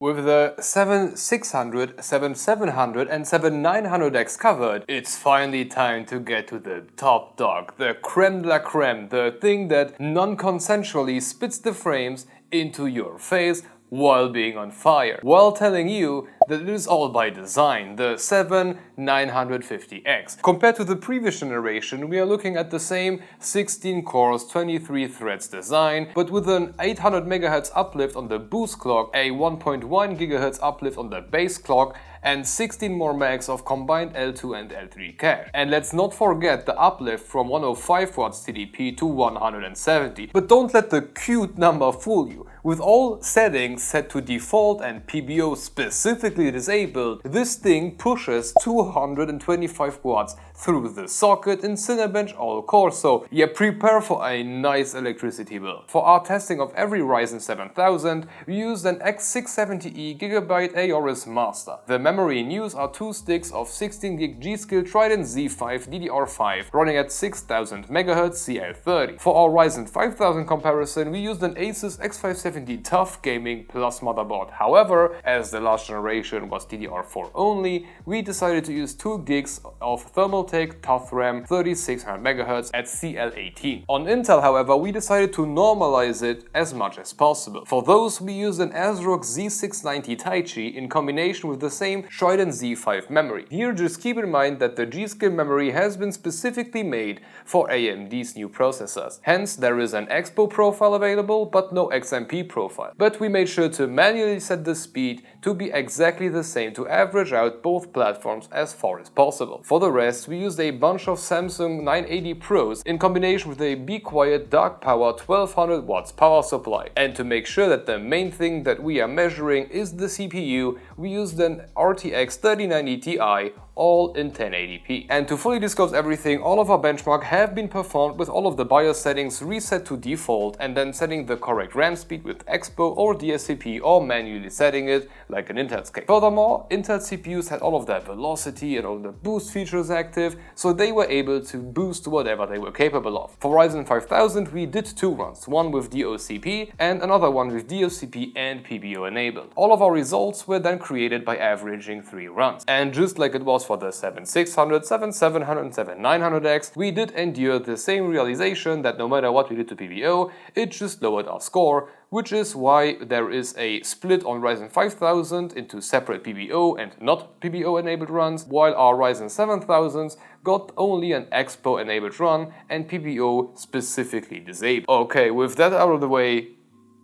With the 7600, 7700 and 7900X covered, it's finally time to get to the top dog, the creme de la creme, the thing that non-consensually spits the frames into your face while being on fire, while telling you that it is all by design, the 7950X. Compared to the previous generation, we are looking at the same 16 cores, 23 threads design, but with an 800 MHz uplift on the boost clock, a 1.1 GHz uplift on the base clock, and 16 more megs of combined L2 and L3 cache. And let's not forget the uplift from 105 watts TDP to 170. But don't let the cute number fool you. With all settings set to default and PBO specifically disabled, this thing pushes 225 watts through the socket in Cinebench all-core, so yeah, prepare for a nice electricity bill. For our testing of every Ryzen 7000, we used an X670E GB Aorus Master. The memory in use are two sticks of 16GB G.Skill Trident Z5 DDR5 running at 6000 MHz CL30. For our Ryzen 5000 comparison, we used an Asus X570 Tough Gaming Plus motherboard. However, as the last generation was DDR4 only, we decided to use 2 gigs of Thermaltake Tough RAM 3600 MHz at CL18. On Intel, however, we decided to normalize it as much as possible. For those, we used an ASRock Z690 Taichi in combination with the same Trident Z5 memory. Here, just keep in mind that the G.Skill memory has been specifically made for AMD's new processors. Hence, there is an Expo profile available, but no XMP profile. But we made sure to manually set the speed to be exactly the same to average out both platforms as far as possible. For the rest, we used a bunch of Samsung 980 Pros in combination with a Be Quiet Dark Power 1200 watts power supply. And to make sure that the main thing that we are measuring is the CPU, we used an RTX 3090 Ti, all in 1080p. And to fully disclose everything, all of our benchmarks have been performed with all of the BIOS settings reset to default and then setting the correct RAM speed with Expo or DSCP or manually setting it like in Intel's case. Furthermore, Intel CPUs had all of their velocity and all the boost features active, so they were able to boost whatever they were capable of. For Ryzen 5000 we did two runs, one with DOCP and another one with DOCP and PBO enabled. All of our results were then created by averaging 3 runs. And just like it was for the 7600, 7700 and 7900X, we did endure the same realization that no matter what we did to PBO, it just lowered our score, which is why there is a split on Ryzen 5000 into separate PBO and not PBO enabled runs, while our Ryzen 7000s got only an Expo enabled run and PBO specifically disabled. Okay, with that out of the way,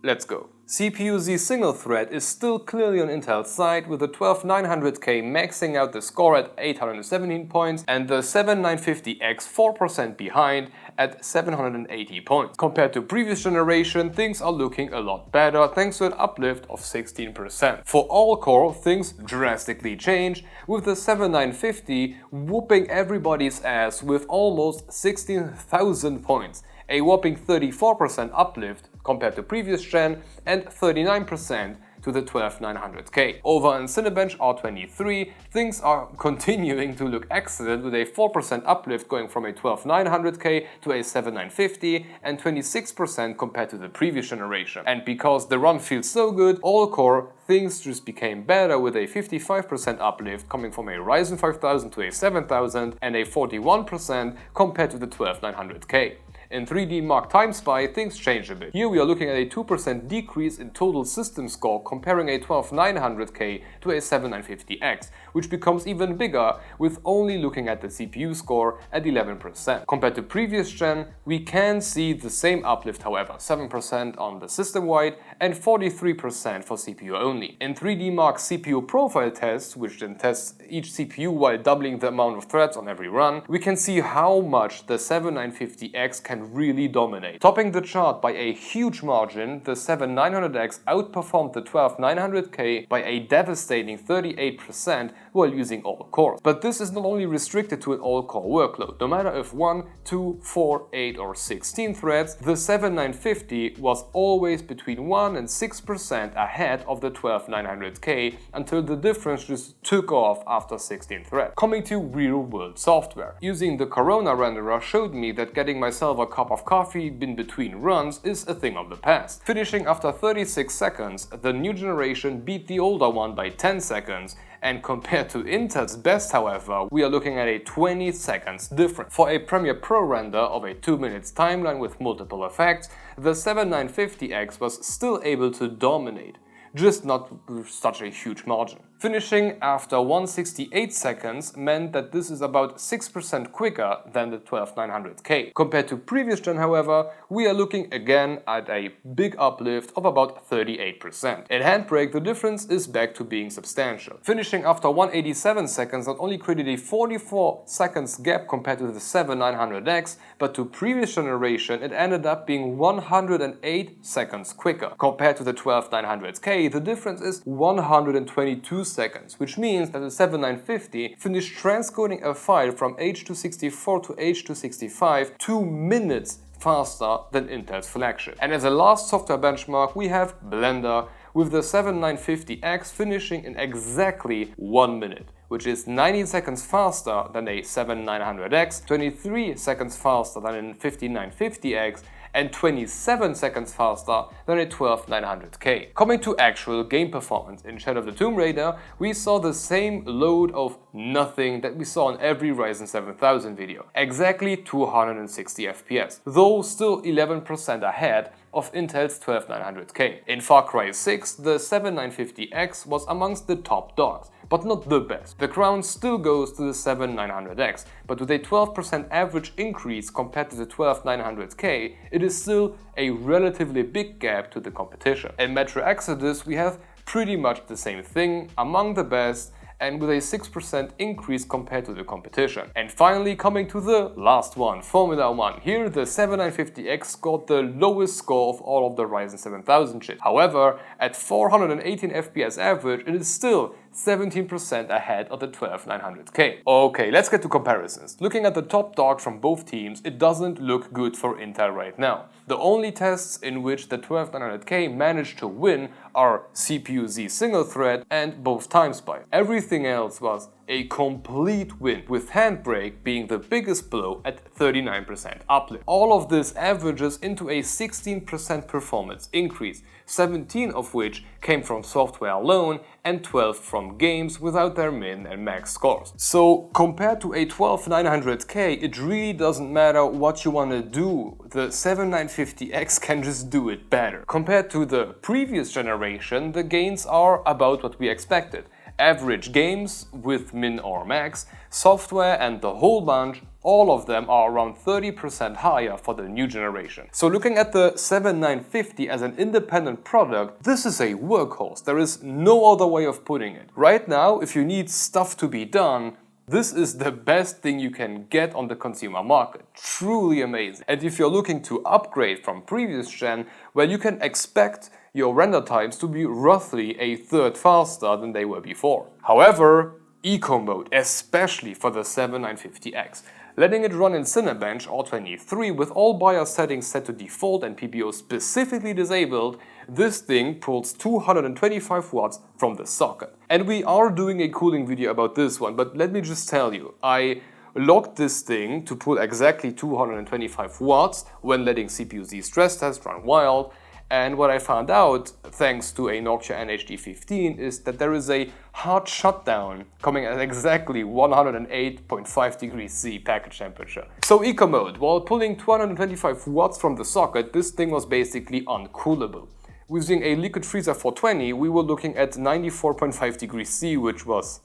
let's go. CPU-Z single thread is still clearly on Intel's side, with the 12900K maxing out the score at 817 points and the 7950X 4% behind at 780 points. Compared to previous generation, things are looking a lot better thanks to an uplift of 16%. For all-core, things drastically change, with the 7950 whooping everybody's ass with almost 16,000 points, a whopping 34% uplift compared to previous gen and 39% to the 12900K. Over on Cinebench R23, things are continuing to look excellent with a 4% uplift going from a 12900K to a 7950 and 26% compared to the previous generation. And because the run feels so good, all-core, things just became better with a 55% uplift coming from a Ryzen 5000 to a 7000 and a 41% compared to the 12900K. In 3D Mark Time Spy, things changed a bit. Here we are looking at a 2% decrease in total system score comparing a 12900K to a 7950X, which becomes even bigger with only looking at the CPU score at 11%. Compared to previous gen, we can see the same uplift, however, 7% on the system-wide and 43% for CPU only. In 3D Mark CPU profile tests, which then tests each CPU while doubling the amount of threads on every run, we can see how much the 7950X can really dominate. Topping the chart by a huge margin, the 7900X outperformed the 12900K by a devastating 38% while using all cores. But this is not only restricted to an all-core workload. No matter if 1, 2, 4, 8 or 16 threads, the 7950 was always between 1 and 6% ahead of the 12900K until the difference just took off after 16 threads. Coming to real-world software. Using the Corona renderer showed me that getting myself a cup of coffee in between runs is a thing of the past. Finishing after 36 seconds, the new generation beat the older one by 10 seconds, and compared to Intel's best, however, we are looking at a 20 seconds difference. For a Premiere Pro render of a 2 minutes timeline with multiple effects, the 7950X was still able to dominate, just not with such a huge margin. Finishing after 168 seconds meant that this is about 6% quicker than the 12900K. Compared to previous gen, however, we are looking again at a big uplift of about 38%. In Handbrake, the difference is back to being substantial. Finishing after 187 seconds not only created a 44 seconds gap compared to the 7900X, but to previous generation it ended up being 108 seconds quicker. Compared to the 12900K, the difference is 122 seconds, which means that the 7950 finished transcoding a file from H264 to H265 2 minutes faster than Intel's flagship. And as a last software benchmark, we have Blender, with the 7950X finishing in exactly 1 minute, which is 90 seconds faster than a 7900X, 23 seconds faster than a 5950X, and 27 seconds faster than a 12900K. Coming to actual game performance, in Shadow of the Tomb Raider, we saw the same load of nothing that we saw in every Ryzen 7000 video, exactly 260 FPS, though still 11% ahead of Intel's 12900K. In Far Cry 6, the 7950X was amongst the top dogs, but not the best. The crown still goes to the 7900X, but with a 12% average increase compared to the 12900K, it is still a relatively big gap to the competition. In Metro Exodus, we have pretty much the same thing, among the best, and with a 6% increase compared to the competition. And finally, coming to the last one, Formula 1. Here the 7950X scored the lowest score of all of the Ryzen 7000 chips. However, at 418 FPS average, it is still 17% ahead of the 12900K. Okay, let's get to comparisons. Looking at the top dogs from both teams, it doesn't look good for Intel right now. The only tests in which the 12900K managed to win are CPU-Z single thread and both time spike. Everything else was a complete win, with Handbrake being the biggest blow at 39% uplift. All of this averages into a 16% performance increase, 17 of which came from software alone and 12 from games without their min and max scores. So compared to a 12900K, it really doesn't matter what you want to do, the 7950X can just do it better. Compared to the previous generation, the gains are about what we expected. Average games with min or max, software and the whole bunch, all of them are around 30% higher for the new generation. So looking at the 7950 as an independent product, this is a workhorse. There is no other way of putting it. Right now, if you need stuff to be done, this is the best thing you can get on the consumer market. Truly amazing. And if you're looking to upgrade from previous gen, well, you can expect your render times to be roughly a third faster than they were before. However, Eco mode, especially for the 7950X, letting it run in Cinebench or 23 with all BIOS settings set to default and PBO specifically disabled, this thing pulls 225 watts from the socket. And we are doing a cooling video about this one, but let me just tell you, I locked this thing to pull exactly 225 watts when letting CPU-Z stress test run wild. And what I found out, thanks to a Nokia NHD15, is that there is a hard shutdown coming at exactly 108.5 degrees C package temperature. So Eco mode, while pulling 225 watts from the socket, this thing was basically uncoolable. Using a liquid freezer 420, we were looking at 94.5 degrees C, which was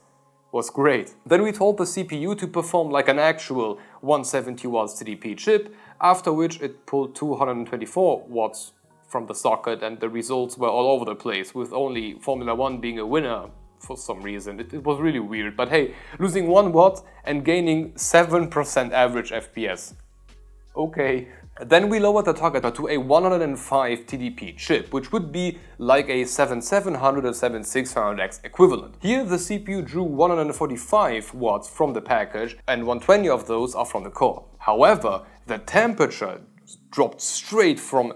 great. Then we told the CPU to perform like an actual 170 watts TDP chip, after which it pulled 224 watts from the socket, and the results were all over the place, with only Formula 1 being a winner for some reason. It was really weird, but hey, losing 1 watt and gaining 7% average FPS. Okay. Then we lowered the target to a 105 TDP chip, which would be like a 7700 or 7600X equivalent. Here the CPU drew 145 watts from the package, and 120 of those are from the core. However, the temperature dropped straight from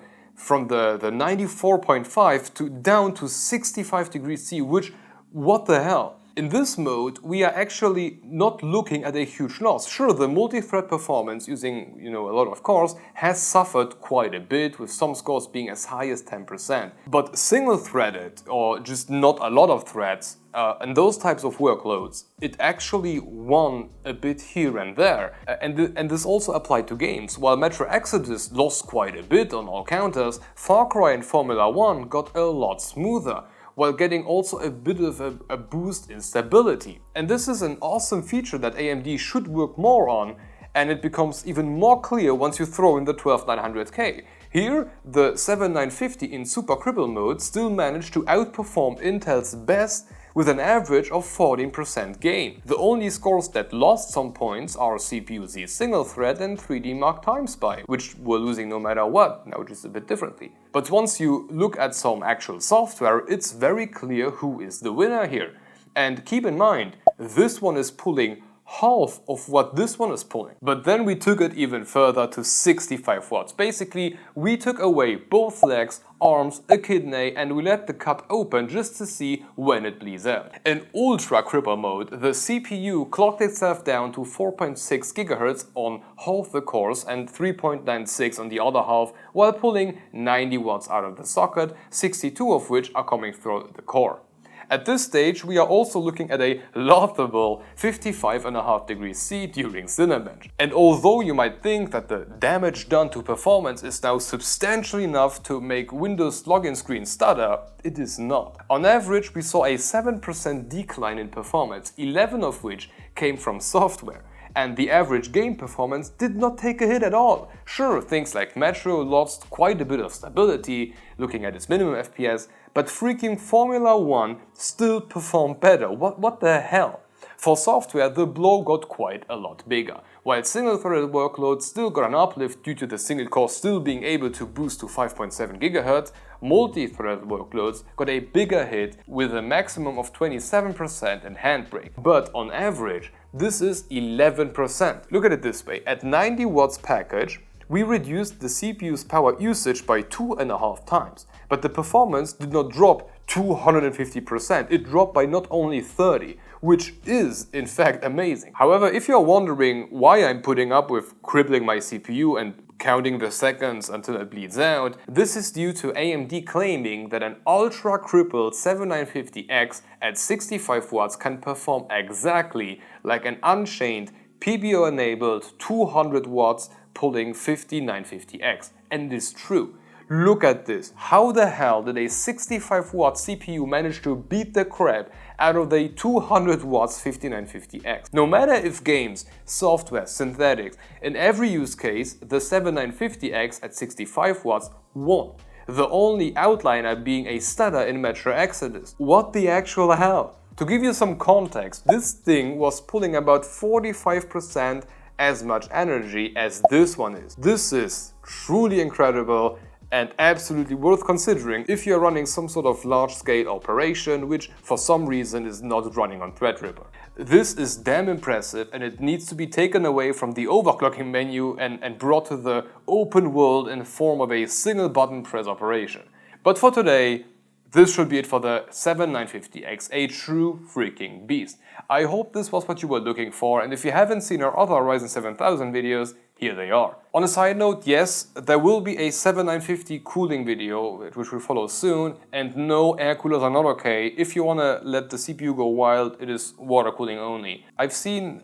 the 94.5 to down to 65 degrees C, which, what the hell? In this mode, we are actually not looking at a huge loss. Sure, the multi-thread performance using, a lot of cores has suffered quite a bit, with some scores being as high as 10%. But single-threaded, or just not a lot of threads, and those types of workloads, it actually won a bit here and there. And this also applied to games. While Metro Exodus lost quite a bit on all counters, Far Cry and Formula 1 got a lot smoother, while getting also a bit of a boost in stability. And this is an awesome feature that AMD should work more on, and it becomes even more clear once you throw in the 12900K. Here, the 7950 in Super Cripple mode still managed to outperform Intel's best with an average of 14% gain. The only scores that lost some points are CPU Z single thread and 3D Mark Time Spy, which were losing no matter what, now just a bit differently. But once you look at some actual software, it's very clear who is the winner here. And keep in mind, this one is pulling half of what this one is pulling. But then we took it even further to 65 watts. Basically, we took away both legs, arms, a kidney, and we let the cut open just to see when it bleeds out. In Ultra Cripple mode, the CPU clocked itself down to 4.6 GHz on half the cores and 3.96 on the other half, while pulling 90 watts out of the socket, 62 of which are coming through the core. At this stage, we are also looking at a laughable 55.5 degrees C during Cinebench. And although you might think that the damage done to performance is now substantially enough to make Windows login screen stutter, it is not. On average, we saw a 7% decline in performance, 11 of which came from software. And the average game performance did not take a hit at all. Sure, things like Metro lost quite a bit of stability, looking at its minimum FPS, but freaking Formula 1 still performed better. What the hell? For software, the blow got quite a lot bigger. While single-threaded workloads still got an uplift due to the single core still being able to boost to 5.7 GHz, multi-threaded workloads got a bigger hit with a maximum of 27% in handbrake. But on average, this is 11%. Look at it this way, at 90 watts package, we reduced the CPU's power usage by 2.5 times, but the performance did not drop 250%, it dropped by not only 30, which is in fact amazing. However, if you're wondering why I'm putting up with crippling my CPU and counting the seconds until it bleeds out, this is due to AMD claiming that an ultra crippled 7950X at 65 watts can perform exactly like an unchained PBO enabled 200 watts pulling 5950X. And it is true. Look at this. How the hell did a 65 watt CPU manage to beat the crap out of the 200 watts 5950X? No matter if games, software, synthetics, in every use case, the 7950X at 65 watts won. The only outliner being a stutter in Metro Exodus. What the actual hell? To give you some context, this thing was pulling about 45% as much energy as this one is. This is truly incredible and absolutely worth considering if you're running some sort of large-scale operation which for some reason is not running on Threadripper. This is damn impressive, and it needs to be taken away from the overclocking menu and brought to the open world in the form of a single button press operation. But for today, this should be it for the 7950X, a true freaking beast. I hope this was what you were looking for, and if you haven't seen our other Ryzen 7000 videos, here they are. On a side note, yes, there will be a 7950 cooling video, which will follow soon, and no, air coolers are not okay. If you want to let the CPU go wild, it is water cooling only. I've seen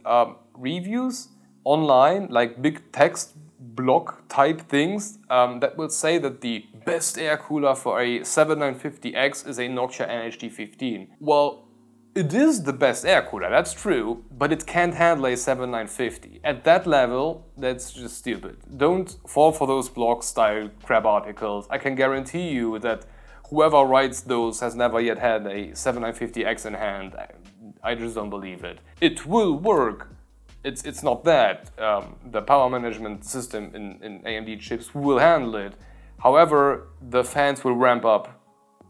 reviews online, like big text block type things, that will say that the best air cooler for a 7950X is a Nokia NHD15. Well, it is the best air cooler, that's true, but it can't handle a 7950. At that level, that's just stupid. Don't fall for those blog-style crap articles. I can guarantee you that whoever writes those has never yet had a 7950X in hand. I just don't believe it. It will work. It's not that. The power management system in AMD chips will handle it. However, the fans will ramp up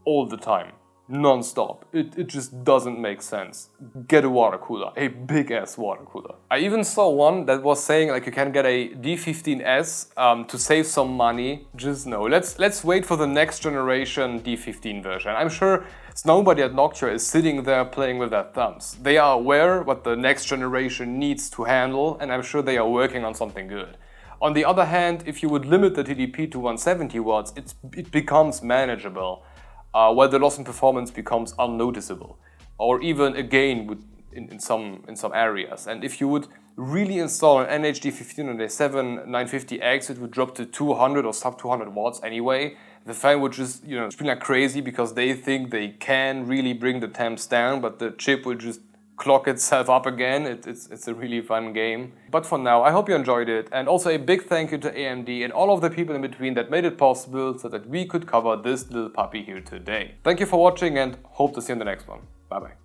all the time. non-stop. It just doesn't make sense. Get a water cooler, a big ass water cooler. I even saw one that was saying like you can get a D15S to save some money. Just no, let's wait for the next generation D15 version. I'm sure nobody at Noctua is sitting there playing with their thumbs. They are aware what the next generation needs to handle, and I'm sure they are working on something good. On the other hand, if you would limit the TDP to 170 watts, it becomes manageable, where the loss in performance becomes unnoticeable, or even a gain in some areas. And if you would really install an NHD15 on a 7950X, it would drop to 200 or sub 200 watts anyway. The fan would just, spin like crazy because they think they can really bring the temps down, but the chip would just clock itself up again. It's a really fun game. But for now, I hope you enjoyed it, and also a big thank you to AMD and all of the people in between that made it possible so that we could cover this little puppy here today. Thank you for watching and hope to see you in the next one. Bye bye.